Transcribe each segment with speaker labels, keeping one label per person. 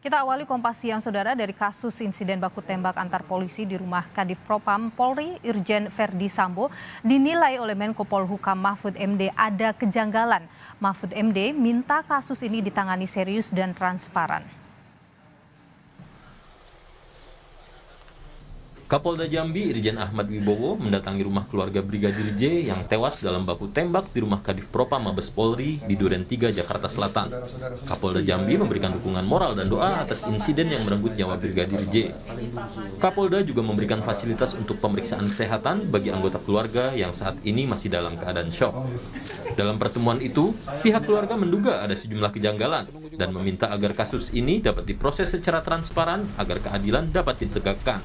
Speaker 1: Kita awali Kompas Siang, Saudara, dari kasus insiden baku tembak antar polisi di rumah Kadif Propam Polri, Irjen Verdi Sambo, dinilai oleh Menko Polhukam Mahfud MD ada kejanggalan. Mahfud MD minta kasus ini ditangani serius dan transparan.
Speaker 2: Kapolda Jambi Irjen Ahmad Wibowo mendatangi rumah keluarga Brigadir J yang tewas dalam baku tembak di rumah Kadif Propam Mabes Polri di Duren 3, Jakarta Selatan. Kapolda Jambi memberikan dukungan moral dan doa atas insiden yang merenggut nyawa Brigadir J. Kapolda juga memberikan fasilitas untuk pemeriksaan kesehatan bagi anggota keluarga yang saat ini masih dalam keadaan syok. Dalam pertemuan itu, pihak keluarga menduga ada sejumlah kejanggalan dan meminta agar kasus ini dapat diproses secara transparan agar keadilan dapat ditegakkan.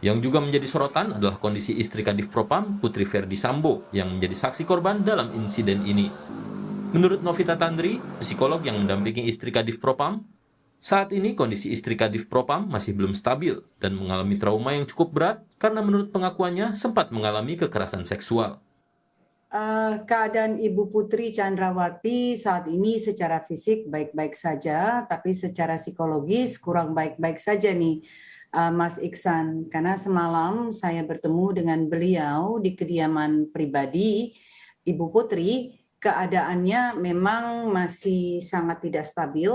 Speaker 2: Yang juga menjadi sorotan adalah kondisi istri Kadif Propam, Putri Verdi Sambo, yang menjadi saksi korban dalam insiden ini. Menurut Novita Tandri, psikolog yang mendampingi istri Kadif Propam, saat ini kondisi istri Kadif Propam masih belum stabil dan mengalami trauma yang cukup berat karena menurut pengakuannya sempat mengalami kekerasan seksual.
Speaker 3: Keadaan Ibu Putri Chandrawati saat ini secara fisik baik-baik saja, tapi secara psikologis kurang baik-baik saja nih. Mas Iksan, karena semalam saya bertemu dengan beliau di kediaman pribadi Ibu Putri, keadaannya memang masih sangat tidak stabil,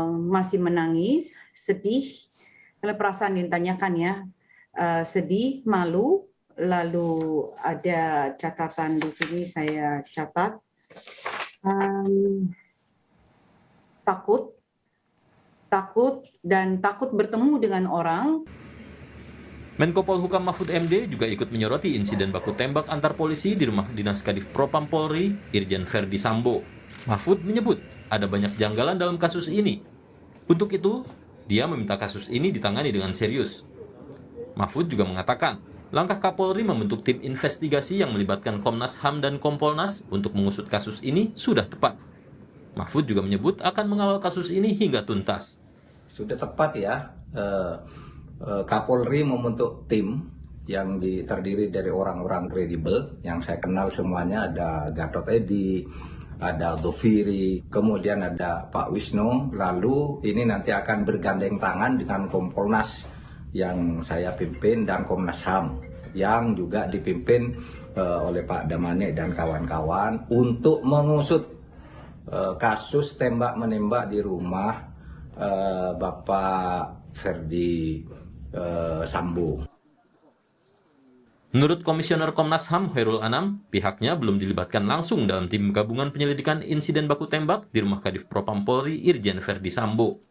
Speaker 3: masih menangis, sedih, kalau perasaan ditanyakan ya, sedih, malu, lalu ada catatan di sini saya catat, takut bertemu dengan orang.
Speaker 2: Menko Polhukam Mahfud MD juga ikut menyoroti insiden baku tembak antar polisi di rumah dinas Kadif Propam Polri, Irjen Verdi Sambo. Mahfud menyebut ada banyak janggalan dalam kasus ini. Untuk itu, dia meminta kasus ini ditangani dengan serius. Mahfud juga mengatakan, langkah Kapolri membentuk tim investigasi yang melibatkan Komnas HAM dan Kompolnas untuk mengusut kasus ini sudah tepat. Mahfud juga menyebut akan mengawal kasus ini hingga tuntas.
Speaker 4: Sudah tepat ya, Kapolri membentuk tim yang terdiri dari orang-orang kredibel yang saya kenal semuanya, ada Gatot Edi, ada Doviri, kemudian ada Pak Wisnu, lalu ini nanti akan bergandeng tangan dengan Kompolnas yang saya pimpin dan Komnas HAM yang juga dipimpin oleh Pak Damane dan kawan-kawan untuk mengusut kasus tembak-menembak di rumah Bapak Verdi Sambo.
Speaker 2: Menurut Komisioner Komnas HAM Khairul Anam, pihaknya belum dilibatkan langsung dalam tim gabungan penyelidikan insiden baku tembak di rumah Kadif Propam Polri Irjen Verdi Sambo.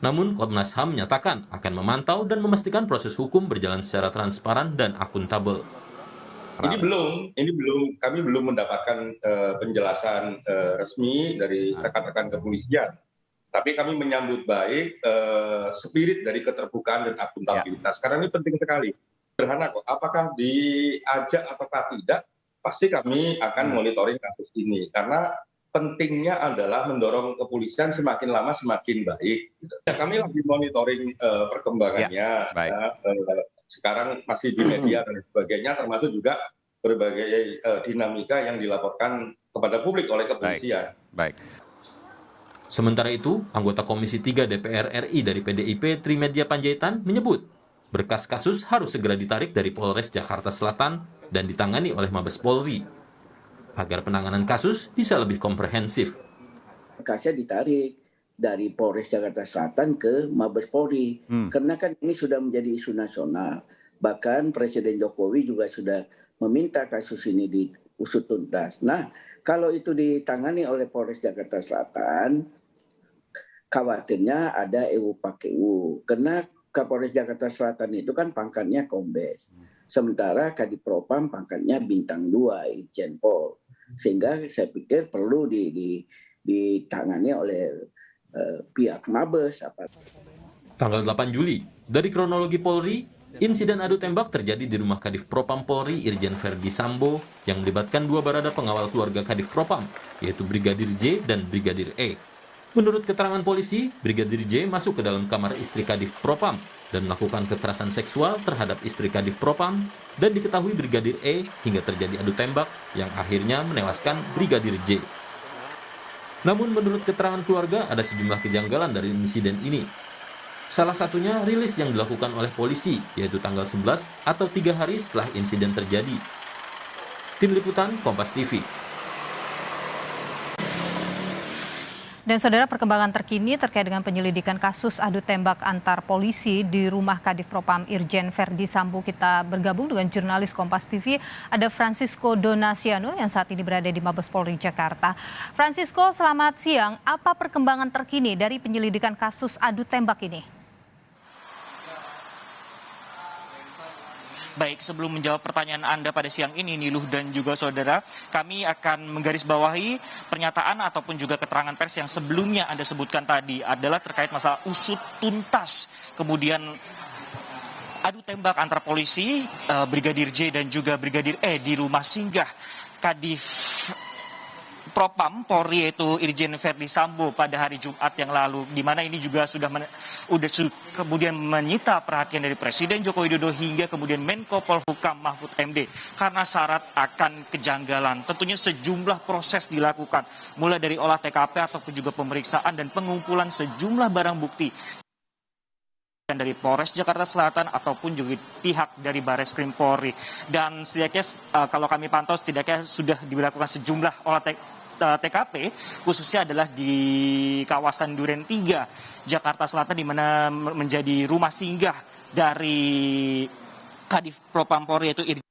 Speaker 2: Namun Komnas HAM menyatakan akan memantau dan memastikan proses hukum berjalan secara transparan dan akuntabel.
Speaker 5: Ini belum, kami belum mendapatkan penjelasan resmi dari rekan-rekan kepolisian. Tapi kami menyambut baik spirit dari keterbukaan dan akuntabilitas. Karena ini penting sekali. Sederhana kok, apakah diajak ataukah tidak, pasti kami akan monitoring kasus ini. Karena pentingnya adalah mendorong kepolisian semakin lama semakin baik. Ya, kami lagi monitoring perkembangannya. Ya, sekarang masih di media dan sebagainya, termasuk juga berbagai dinamika yang dilaporkan kepada publik oleh kepolisian.
Speaker 2: Baik. Sementara itu, anggota Komisi 3 DPR RI dari PDIP Trimedia Panjaitan menyebut berkas kasus harus segera ditarik dari Polres Jakarta Selatan dan ditangani oleh Mabes Polri agar penanganan kasus bisa lebih komprehensif.
Speaker 6: Berkasnya ditarik dari Polres Jakarta Selatan ke Mabes Polri, karena kan ini sudah menjadi isu nasional. Bahkan Presiden Jokowi juga sudah meminta kasus ini diusut tuntas. Nah, kalau itu ditangani oleh Polres Jakarta Selatan, khawatirnya ada EWU PAKEWU. Karena Kapolres Jakarta Selatan itu kan pangkatnya Kombes. Sementara Kadif Propam pangkatnya Bintang 2, Irjen Pol. Sehingga saya pikir perlu ditangani oleh pihak Mabes.
Speaker 2: Tanggal 8 Juli, dari kronologi Polri, insiden adu tembak terjadi di rumah Kadif Propam Polri Irjen Verdi Sambo yang melibatkan dua barada pengawal keluarga Kadif Propam, yaitu Brigadir J dan Brigadir E. Menurut keterangan polisi, Brigadir J masuk ke dalam kamar istri Kadif Propam dan melakukan kekerasan seksual terhadap istri Kadif Propam, dan diketahui Brigadir E hingga terjadi adu tembak yang akhirnya menewaskan Brigadir J. Namun menurut keterangan keluarga ada sejumlah kejanggalan dari insiden ini. Salah satunya rilis yang dilakukan oleh polisi, yaitu tanggal 11 atau 3 hari setelah insiden terjadi. Tim Liputan Kompas TV.
Speaker 1: Dan saudara, perkembangan terkini terkait dengan penyelidikan kasus adu tembak antar polisi di rumah Kadif Propam Irjen Verdi Sambo, kita bergabung dengan jurnalis Kompas TV, ada Francisco Donasiano yang saat ini berada di Mabes Polri Jakarta. Francisco, selamat siang. Apa perkembangan terkini dari penyelidikan kasus adu tembak ini?
Speaker 7: Baik, sebelum menjawab pertanyaan Anda pada siang ini, Niluh dan juga saudara, kami akan menggarisbawahi pernyataan ataupun juga keterangan pers yang sebelumnya Anda sebutkan tadi adalah terkait masalah usut tuntas, kemudian adu tembak antara polisi, Brigadir J dan juga Brigadir E di rumah singgah Kadif Propam Polri yaitu Irjen Verdi Sambo pada hari Jumat yang lalu, di mana ini juga sudah kemudian menyita perhatian dari Presiden Joko Widodo hingga kemudian Menko Polhukam Mahfud MD karena syarat akan kejanggalan. Tentunya sejumlah proses dilakukan, mulai dari olah TKP ataupun juga pemeriksaan dan pengumpulan sejumlah barang bukti dari Polres Jakarta Selatan ataupun juga pihak dari Bareskrim Polri. Dan setidaknya kalau kami pantau setidaknya sudah dilakukan sejumlah olah TKP, khususnya adalah di kawasan Duren 3 Jakarta Selatan, di mana menjadi rumah singgah dari Kadif Propam Polri yaitu Irjen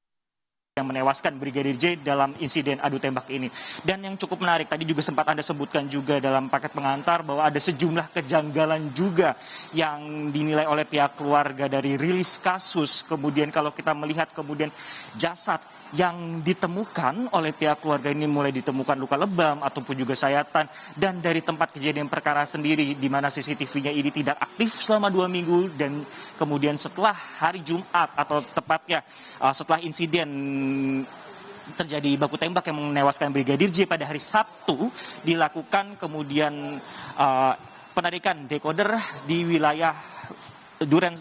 Speaker 7: yang menewaskan Brigadir J dalam insiden adu tembak ini. Dan yang cukup menarik, tadi juga sempat Anda sebutkan juga dalam paket pengantar bahwa ada sejumlah kejanggalan juga yang dinilai oleh pihak keluarga dari rilis kasus. Kemudian kalau kita melihat kemudian jasad yang ditemukan oleh pihak keluarga ini mulai ditemukan luka lebam ataupun juga sayatan, dan dari tempat kejadian perkara sendiri di mana CCTV-nya ini tidak aktif selama 2 minggu, dan kemudian setelah hari Jumat atau tepatnya setelah insiden terjadi baku tembak yang menewaskan Brigadir J pada hari Sabtu, dilakukan kemudian penarikan dekoder di wilayah Duren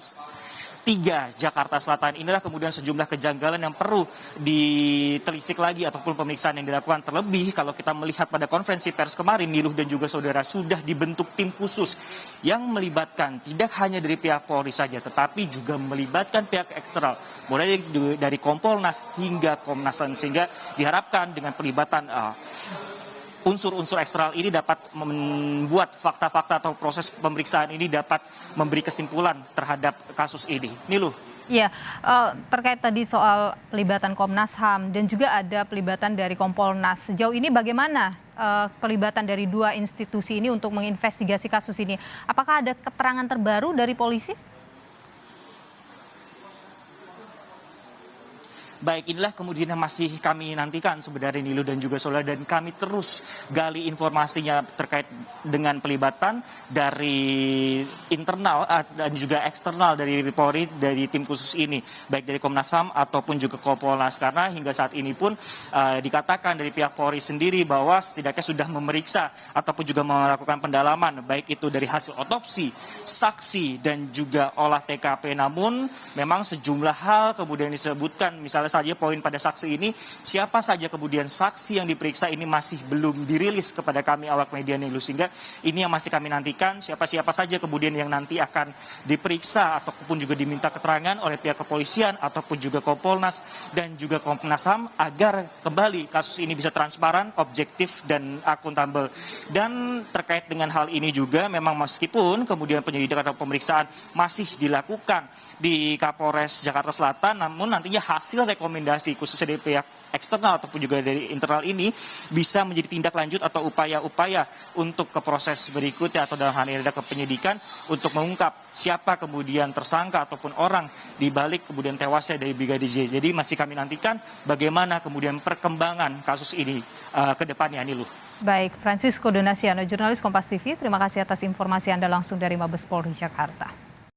Speaker 7: 3 Jakarta Selatan. Inilah kemudian sejumlah kejanggalan yang perlu ditelisik lagi ataupun pemeriksaan yang dilakukan. Terlebih kalau kita melihat pada konferensi pers kemarin, Niluh dan juga saudara, sudah dibentuk tim khusus yang melibatkan tidak hanya dari pihak Polri saja, tetapi juga melibatkan pihak eksternal, mulai dari Kompolnas hingga Komnas HAM, sehingga diharapkan dengan pelibatan unsur-unsur eksternal ini dapat membuat fakta-fakta atau proses pemeriksaan ini dapat memberi kesimpulan terhadap kasus ini. Niluh.
Speaker 1: Ya, terkait tadi soal pelibatan Komnas HAM dan juga ada pelibatan dari Kompolnas. Sejauh ini bagaimana pelibatan dari dua institusi ini untuk menginvestigasi kasus ini? Apakah ada keterangan terbaru dari polisi?
Speaker 7: Baik, inilah kemudian yang masih kami nantikan sebenarnya, Niluh dan juga saudara, dan kami terus gali informasinya terkait dengan pelibatan dari internal dan juga eksternal dari Polri, dari tim khusus ini, baik dari Komnas HAM ataupun juga Kompolnas, karena hingga saat ini pun dikatakan dari pihak Polri sendiri bahwa setidaknya sudah memeriksa ataupun juga melakukan pendalaman, baik itu dari hasil otopsi, saksi dan juga olah TKP. Namun memang sejumlah hal kemudian disebutkan, misalnya saja poin pada saksi ini, siapa saja kemudian saksi yang diperiksa ini masih belum dirilis kepada kami awak media, Niluh, sehingga ini yang masih kami nantikan, siapa-siapa saja kemudian yang nanti akan diperiksa ataupun juga diminta keterangan oleh pihak kepolisian ataupun juga Kompolnas dan juga Komnas HAM agar kembali kasus ini bisa transparan, objektif dan akuntabel. Dan terkait dengan hal ini juga memang meskipun kemudian penyelidikan atau pemeriksaan masih dilakukan di Kapolres Jakarta Selatan, namun nantinya hasil rekomendasi khususnya dari pihak eksternal ataupun juga dari internal ini bisa menjadi tindak lanjut atau upaya-upaya untuk ke proses berikutnya atau dalam hal ini ada ke penyidikan untuk mengungkap siapa kemudian tersangka ataupun orang di balik kemudian tewasnya dari Brigadir J. Jadi masih kami nantikan bagaimana kemudian perkembangan kasus ini ke depannya, Niluh.
Speaker 1: Baik, Francisco Donasiano, jurnalis Kompas TV, terima kasih atas informasi Anda langsung dari Mabes Polri Jakarta.